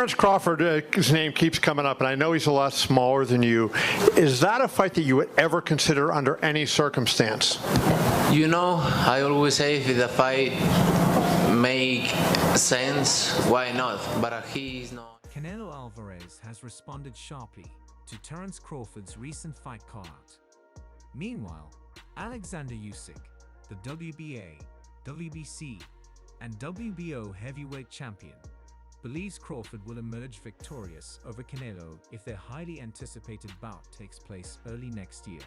Terence Crawford, his name keeps coming up, and I know he's a lot smaller than you. Is that a fight that you would ever consider under any circumstance? You know, I always say if the fight make sense, why not? But he's not. Canelo Alvarez has responded sharply to Terence Crawford's recent fight call-out. Meanwhile, Alexander Usyk, the WBA, WBC, and WBO heavyweight champion, believes Crawford will emerge victorious over Canelo if their highly anticipated bout takes place early next year.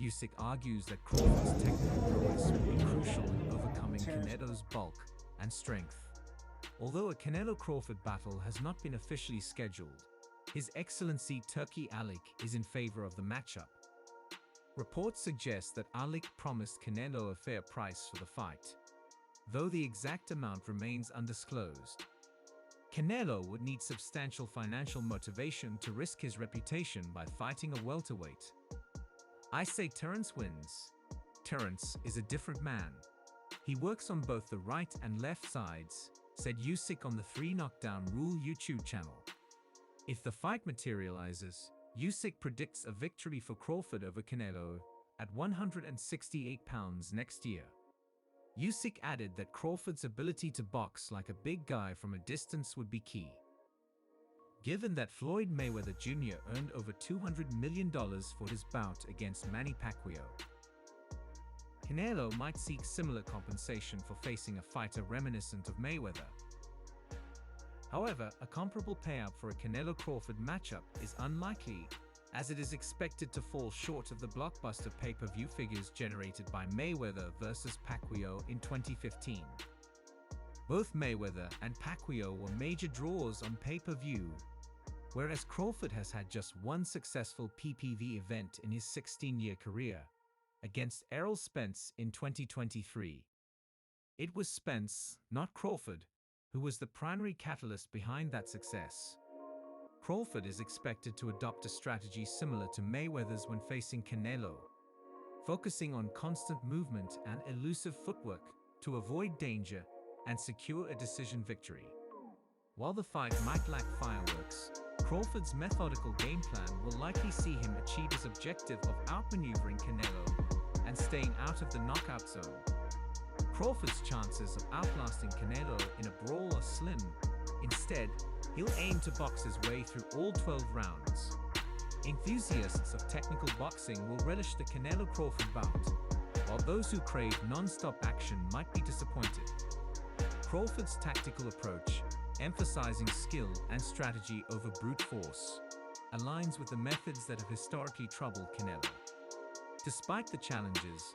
Usyk argues that Crawford's technical prowess will be crucial in overcoming Canelo's bulk and strength. Although a Canelo-Crawford battle has not been officially scheduled, His Excellency Turki Alik is in favor of the matchup. Reports suggest that Alik promised Canelo a fair price for the fight, though the exact amount remains undisclosed. Canelo would need substantial financial motivation to risk his reputation by fighting a welterweight. I say Terence wins. Terence is a different man. He works on both the right and left sides, said Usyk on the 3 Knockdown Rule YouTube channel. If the fight materializes, Usyk predicts a victory for Crawford over Canelo at 168 pounds next year. Usyk added that Crawford's ability to box like a big guy from a distance would be key. Given that Floyd Mayweather Jr. earned over $200 million for his bout against Manny Pacquiao, Canelo might seek similar compensation for facing a fighter reminiscent of Mayweather. However, a comparable payout for a Canelo-Crawford matchup is unlikely, as it is expected to fall short of the blockbuster pay-per-view figures generated by Mayweather vs. Pacquiao in 2015. Both Mayweather and Pacquiao were major draws on pay-per-view, whereas Crawford has had just one successful PPV event in his 16-year career, against Errol Spence in 2023. It was Spence, not Crawford, who was the primary catalyst behind that success. Crawford is expected to adopt a strategy similar to Mayweather's when facing Canelo, focusing on constant movement and elusive footwork to avoid danger and secure a decision victory. While the fight might lack fireworks, Crawford's methodical game plan will likely see him achieve his objective of outmaneuvering Canelo and staying out of the knockout zone. Crawford's chances of outlasting Canelo in a brawl are slim. Instead, he'll aim to box his way through all 12 rounds. Enthusiasts of technical boxing will relish the Canelo-Crawford bout, while those who crave non-stop action might be disappointed. Crawford's tactical approach, emphasizing skill and strategy over brute force, aligns with the methods that have historically troubled Canelo. Despite the challenges,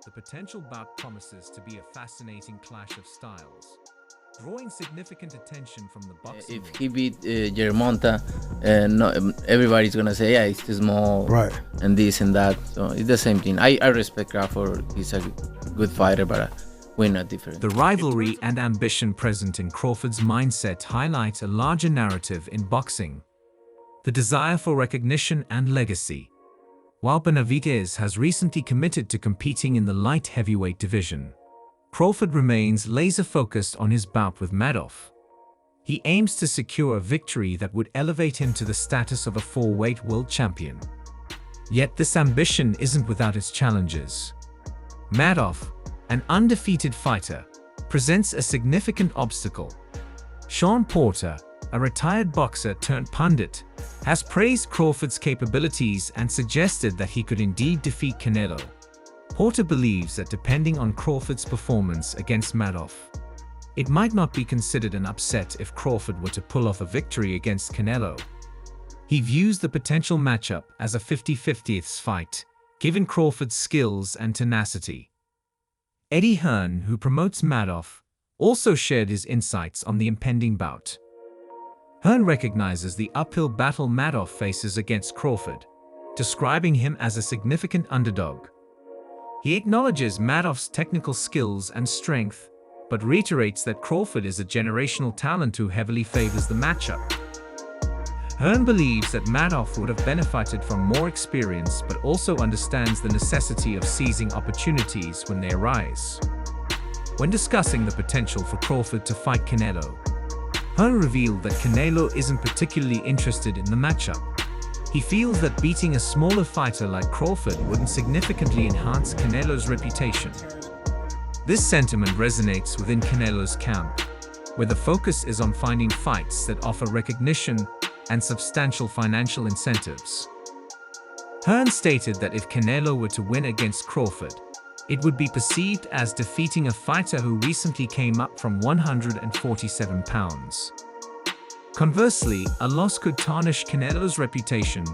the potential bout promises to be a fascinating clash of styles, drawing significant attention from the boxing If he beat Germonta, no, everybody's gonna say, yeah, he's too small, right, and this and that. So it's the same thing. I respect Crawford. He's a good fighter, but we're not different. The rivalry and ambition present in Crawford's mindset highlight a larger narrative in boxing: the desire for recognition and legacy. While Benavidez has recently committed to competing in the light heavyweight division, Crawford remains laser-focused on his bout with Madoff. He aims to secure a victory that would elevate him to the status of a 4-weight world champion. Yet this ambition isn't without its challenges. Madoff, an undefeated fighter, presents a significant obstacle. Sean Porter, a retired boxer turned pundit, has praised Crawford's capabilities and suggested that he could indeed defeat Canelo. Porter believes that depending on Crawford's performance against Madoff, it might not be considered an upset if Crawford were to pull off a victory against Canelo. He views the potential matchup as a 50-50 fight, given Crawford's skills and tenacity. Eddie Hearn, who promotes Madoff, also shared his insights on the impending bout. Hearn recognizes the uphill battle Madoff faces against Crawford, describing him as a significant underdog. He acknowledges Madoff's technical skills and strength, but reiterates that Crawford is a generational talent who heavily favors the matchup. Hearn believes that Madoff would have benefited from more experience, but also understands the necessity of seizing opportunities when they arise. When discussing the potential for Crawford to fight Canelo, Hearn revealed that Canelo isn't particularly interested in the matchup. He feels that beating a smaller fighter like Crawford wouldn't significantly enhance Canelo's reputation. This sentiment resonates within Canelo's camp, where the focus is on finding fights that offer recognition and substantial financial incentives. Hearn stated that if Canelo were to win against Crawford, it would be perceived as defeating a fighter who recently came up from 147 pounds. Conversely, a loss could tarnish Canelo's reputation,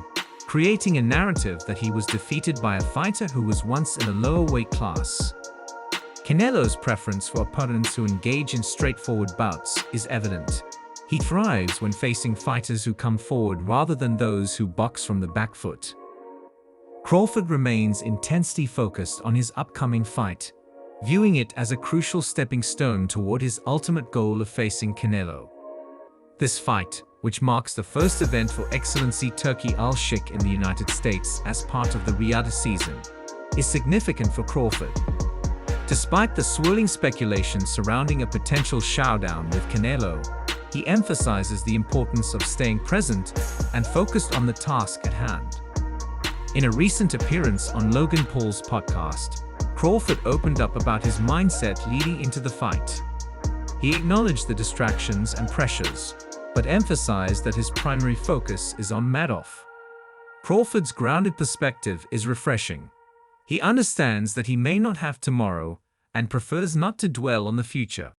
creating a narrative that he was defeated by a fighter who was once in a lower weight class. Canelo's preference for opponents who engage in straightforward bouts is evident. He thrives when facing fighters who come forward rather than those who box from the back foot. Crawford remains intensely focused on his upcoming fight, viewing it as a crucial stepping stone toward his ultimate goal of facing Canelo. This fight, which marks the first event for Excellency Turki Usyk in the United States as part of the Riyadh season, is significant for Crawford. Despite the swirling speculation surrounding a potential showdown with Canelo, he emphasizes the importance of staying present and focused on the task at hand. In a recent appearance on Logan Paul's podcast, Crawford opened up about his mindset leading into the fight. He acknowledged the distractions and pressures, but emphasized that his primary focus is on Madoff. Crawford's grounded perspective is refreshing. He understands that he may not have tomorrow and prefers not to dwell on the future.